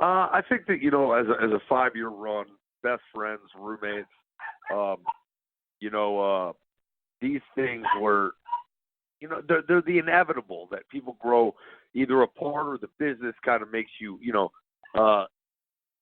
I think that, as a 5-year run, best friends, roommates, um, you know, these things were, they're the inevitable that people grow either apart or the business kind of makes you, uh,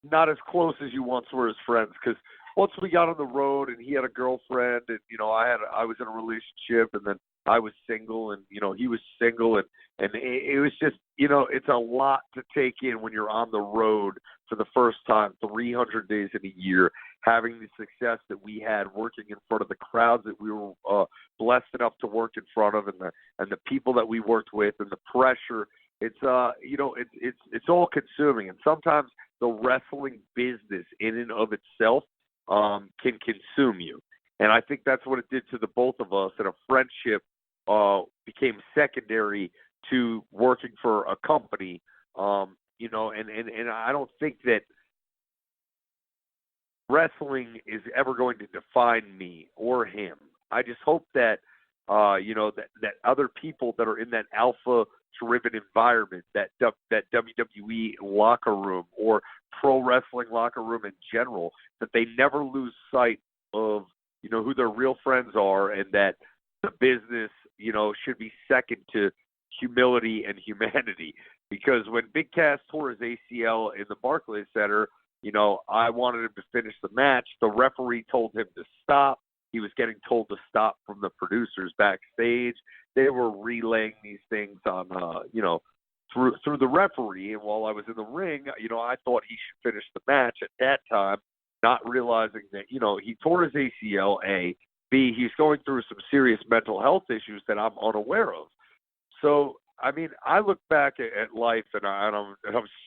not as close as you once were as friends. Because once we got on the road and he had a girlfriend and I was in a relationship and then I was single and he was single and it was just it's a lot to take in when you're on the road for the first time 300 days in a year, having the success that we had working in front of the crowds that we were blessed enough to work in front of, and the people that we worked with, and the pressure. It's all consuming, and sometimes the wrestling business in and of itself can consume you. And I think that's what it did to the both of us. And a friendship became secondary to working for a company. And I don't think that wrestling is ever going to define me or him. I just hope that that other people that are in that alpha-driven environment, that WWE locker room or pro wrestling locker room in general, that they never lose sight of who their real friends are, and that the business should be second to humility and humanity. Because when Big Cass tore his ACL in the Barclays Center, I wanted him to finish the match. The referee told him to stop. He was getting told to stop from the producers backstage. They were relaying these things on, through the referee. And while I was in the ring, I thought he should finish the match at that time, not realizing that, he tore his ACL, A. B, he's going through some serious mental health issues that I'm unaware of. So, I mean, I look back at life, and I'm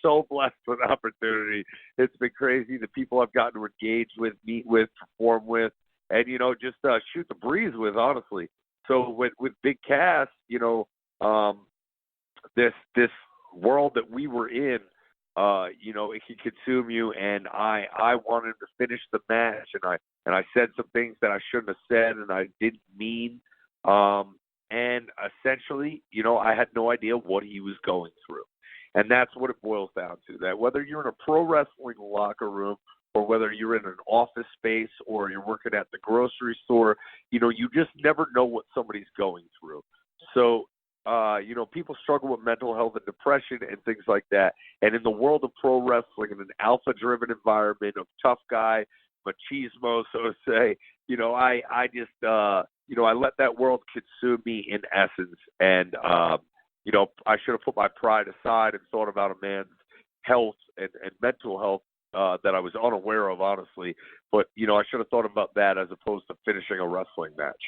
so blessed with opportunity. It's been crazy. The people I've gotten to engage with, meet with, perform with, and just shoot the breeze with, honestly. So with Big Cass, this world that we were in, it can consume you. And I wanted to finish the match, and I said some things that I shouldn't have said, and I didn't mean. And essentially, I had no idea what he was going through. And that's what it boils down to, that whether you're in a pro wrestling locker room or whether you're in an office space or you're working at the grocery store, you just never know what somebody's going through. So, people struggle with mental health and depression and things like that. And in the world of pro wrestling, in an alpha-driven environment of tough guy, machismo, so to say, I just, I let that world consume me in essence. And, I should have put my pride aside and thought about a man's health and mental health that I was unaware of, honestly. But, I should have thought about that as opposed to finishing a wrestling match.